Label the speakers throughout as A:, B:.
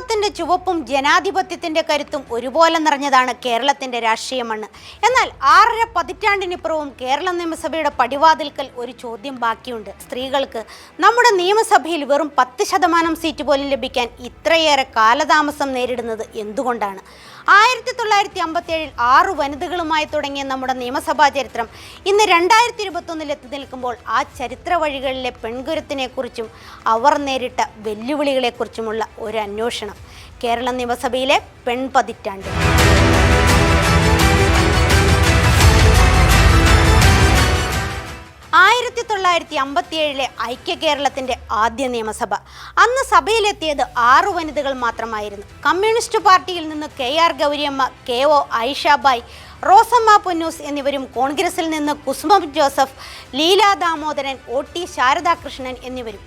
A: കേരളത്തിന്റെ ചുവപ്പും ജനാധിപത്യത്തിന്റെ കരുത്തും ഒരുപോലെ നിറഞ്ഞതാണ് കേരളത്തിന്റെ രാഷ്ട്രീയ മണ്ണ്. എന്നാൽ 6.5 പതിറ്റാണ്ടിനിപ്പുറവും കേരള നിയമസഭയുടെ പടിവാതിൽക്കൽ ഒരു ചോദ്യം ബാക്കിയുണ്ട്. സ്ത്രീകൾക്ക് നമ്മുടെ നിയമസഭയിൽ വെറും 10% സീറ്റ് പോലും ലഭിക്കാൻ ഇത്രയേറെ കാലതാമസം നേരിടുന്നത് എന്തുകൊണ്ടാണ്? 1957 6 വനിതകളുമായി തുടങ്ങിയ നമ്മുടെ നിയമസഭാ ചരിത്രം ഇന്ന് 2021 എത്തി നിൽക്കുമ്പോൾ ആ ചരിത്ര വഴികളിലെ പെൺകുരുത്തിനെക്കുറിച്ചും അവർ നേരിട്ട വെല്ലുവിളികളെക്കുറിച്ചുമുള്ള ഒരു അന്വേഷണം. കേരള നിയമസഭയിലെ പെൺപതിറ്റാണ്ട്. 1957 ഐക്യ കേരളത്തിന്റെ ആദ്യ നിയമസഭ. അന്ന് സഭയിലെത്തിയത് 6 വനിതകൾ മാത്രമായിരുന്നു. കമ്മ്യൂണിസ്റ്റ് പാർട്ടിയിൽ നിന്ന് KR ഗൗരിയമ്മ, KO ഐഷാബായ്, റോസമ്മ പൊന്നൂസ് എന്നിവരും, കോൺഗ്രസിൽ നിന്ന് കുസുമ ജോസഫ്, ലീലാ ദാമോദരൻ, OT ശാരദാകൃഷ്ണൻ എന്നിവരും.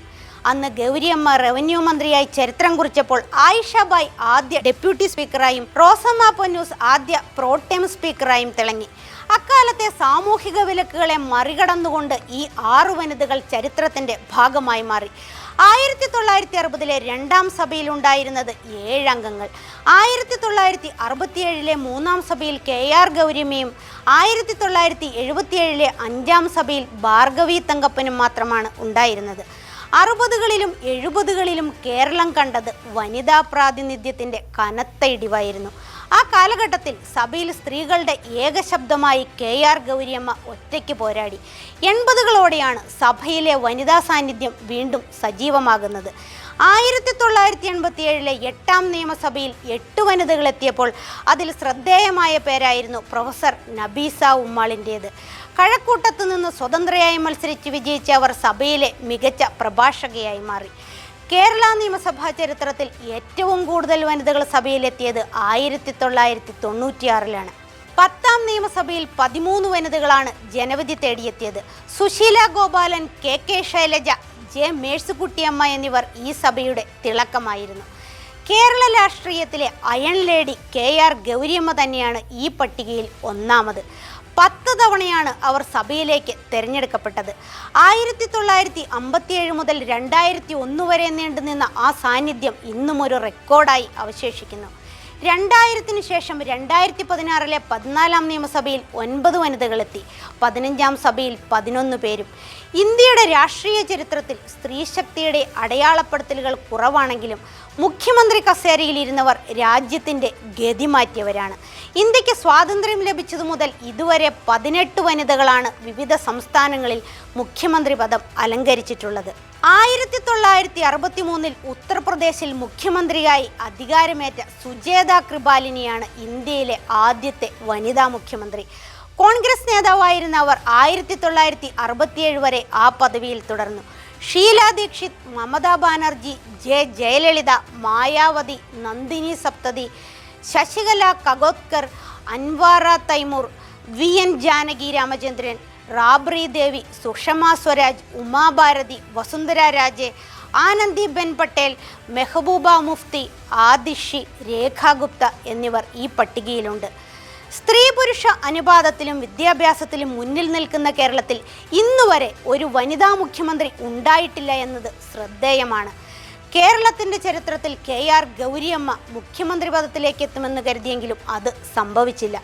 A: അന്ന് ഗൗരിയമ്മ റവന്യൂ മന്ത്രിയായി ചരിത്രം കുറിച്ചപ്പോൾ ആയിഷാബായ് ആദ്യ ഡെപ്യൂട്ടി സ്പീക്കറായും റോസമ്മ പൊന്നൂസ് ആദ്യ പ്രോട്ടേം സ്പീക്കറായും തിളങ്ങി. അക്കാലത്തെ സാമൂഹിക വിലക്കുകളെ മറികടന്നുകൊണ്ട് ഈ 6 വനിതകൾ ചരിത്രത്തിന്റെ ഭാഗമായി മാറി. 1960 2ാം സഭയിലുണ്ടായിരുന്നത് 7 അംഗങ്ങൾ. 1967 3ാം സഭയിൽ KR ഗൗരിയമ്മയും 1977 5ാം സഭയിൽ ഭാർഗവി തങ്കപ്പനും മാത്രമാണ് ഉണ്ടായിരുന്നത്. 60കളിലും 70കളിലും കേരളം കണ്ടത് വനിതാ പ്രാതിനിധ്യത്തിന്റെ കനത്ത ഇടിവായിരുന്നു. ആ കാലഘട്ടത്തിൽ സഭയിൽ സ്ത്രീകളുടെ ഏകശബ്ദമായി KR ഗൗരിയമ്മ ഒറ്റയ്ക്ക് പോരാടി. 80കളോടെയാണ് സഭയിലെ വനിതാ സാന്നിധ്യം വീണ്ടും സജീവമാകുന്നത്. 1987 8ാം നിയമസഭയിൽ 8 വനിതകൾ എത്തിയപ്പോൾ അതിൽ ശ്രദ്ധേയമായ പേരായിരുന്നു പ്രൊഫസർ നബീസ ഉമ്മാളിൻ്റേത്. കഴക്കൂട്ടത്തു നിന്ന് സ്വതന്ത്രയായി മത്സരിച്ച് വിജയിച്ച അവർ സഭയിലെ മികച്ച പ്രഭാഷകയായി മാറി. കേരള നിയമസഭാ ചരിത്രത്തിൽ ഏറ്റവും കൂടുതൽ വനിതകൾ സഭയിലെത്തിയത് 1996 10ാം നിയമസഭയിൽ 13 വനിതകളാണ് ജനവിധി തേടിയെത്തിയത്. സുശീല ഗോപാലൻ, KK ശൈലജ, J മേഴ്സിക്കുട്ടിയമ്മ എന്നിവർ ഈ സഭയുടെ തിളക്കമായിരുന്നു. കേരള രാഷ്ട്രീയത്തിലെ അയൺ ലേഡി KR ഗൗരിയമ്മ തന്നെയാണ് ഈ പട്ടികയിൽ ഒന്നാമത്. 10 തവണയാണ് അവർ സഭയിലേക്ക് തിരഞ്ഞെടുക്കപ്പെട്ടത്. 1957 മുതൽ 2001 വരെ നീണ്ടുനിന്ന ആ സാന്നിധ്യം ഇന്നും ഒരു റെക്കോർഡായി അവശേഷിക്കുന്നു. 2000-ന് ശേഷം 2016 14ാം നിയമസഭയിൽ 9 വനിതകളെത്തി. 15ാം സഭയിൽ 11 പേരും. ഇന്ത്യയുടെ രാഷ്ട്രീയ ചരിത്രത്തിൽ സ്ത്രീശക്തിയുടെ അടയാളപ്പെടുത്തലുകൾ കുറവാണെങ്കിലും മുഖ്യമന്ത്രി കസേരയിൽ ഇരുന്നവർ രാജ്യത്തിൻ്റെ ഗതി മാറ്റിയവരാണ്. ഇന്ത്യക്ക് സ്വാതന്ത്ര്യം ലഭിച്ചതു മുതൽ ഇതുവരെ 18 വനിതകളാണ് വിവിധ സംസ്ഥാനങ്ങളിൽ മുഖ്യമന്ത്രി പദം അലങ്കരിച്ചിട്ടുള്ളത്. 1963 ഉത്തർപ്രദേശിൽ മുഖ്യമന്ത്രിയായി അധികാരമേറ്റ സുജേത കൃപാലിനിയാണ് ഇന്ത്യയിലെ ആദ്യത്തെ വനിതാ മുഖ്യമന്ത്രി. കോൺഗ്രസ് നേതാവായിരുന്ന അവർ 1967 വരെ ആ പദവിയിൽ തുടർന്നു. ഷീല ദീക്ഷിത്, മമതാ ബാനർജി, J ജയലളിത, മായാവതി, നന്ദിനി സപ്തതി, ശശികല കഗോത്കർ, അൻവാറ തൈമൂർ, VN ജാനകി രാമചന്ദ്രൻ, റാബ്രി ദേവി, സുഷമ സ്വരാജ്, ഉമാഭാരതി, വസുന്ധര രാജെ, ആനന്ദിബെൻ പട്ടേൽ, മെഹബൂബ മുഫ്തി, ആദിഷി, രേഖ ഗുപ്ത എന്നിവർ ഈ പട്ടികയിലുണ്ട്. സ്ത്രീ പുരുഷ അനുപാതത്തിലും വിദ്യാഭ്യാസത്തിലും മുന്നിൽ നിൽക്കുന്ന കേരളത്തിൽ ഇന്നുവരെ ഒരു വനിതാ മുഖ്യമന്ത്രി ഉണ്ടായിട്ടില്ല എന്നത് ശ്രദ്ധേയമാണ്. കേരളത്തിൻ്റെ ചരിത്രത്തിൽ KR ഗൗരിയമ്മ മുഖ്യമന്ത്രി പദത്തിലേക്ക് എത്തുമെന്ന് കരുതിയെങ്കിലും അത് സംഭവിച്ചില്ല.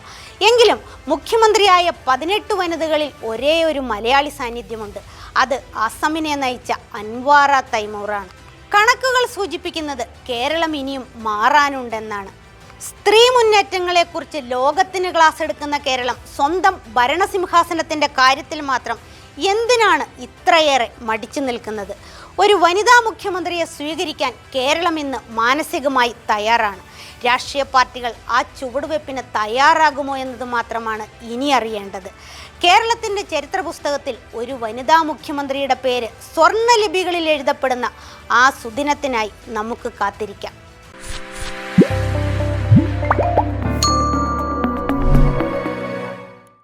A: എങ്കിലും മുഖ്യമന്ത്രിയായ 18 വനിതകളിൽ ഒരേ ഒരു മലയാളി സാന്നിധ്യമുണ്ട്. അത് അസമിനെ നയിച്ച അൻവാറ തൈമൂറാണ്. കണക്കുകൾ സൂചിപ്പിക്കുന്നത് കേരളം ഇനിയും മാറാനുണ്ടെന്നാണ്. സ്ത്രീ മുന്നേറ്റങ്ങളെക്കുറിച്ച് ലോകത്തിന് ക്ലാസ് എടുക്കുന്ന കേരളം സ്വന്തം ഭരണസിംഹാസനത്തിൻ്റെ കാര്യത്തിൽ മാത്രം എന്തിനാണ് ഇത്രയേറെ മടിച്ചു നിൽക്കുന്നത്? ഒരു വനിതാ മുഖ്യമന്ത്രിയെ സ്വീകരിക്കാൻ കേരളം ഇന്ന് മാനസികമായി തയ്യാറാണ്. രാഷ്ട്രീയ പാർട്ടികൾ ആ ചുവടുവെപ്പിന് തയ്യാറാകുമോ എന്നത് മാത്രമാണ് ഇനി അറിയേണ്ടത്. കേരളത്തിൻ്റെ ചരിത്ര പുസ്തകത്തിൽ ഒരു വനിതാ മുഖ്യമന്ത്രിയുടെ പേര് സ്വർണ്ണ ലിപികളിൽ എഴുതപ്പെടുന്ന ആ സുദിനത്തിനായി നമുക്ക് കാത്തിരിക്കാം.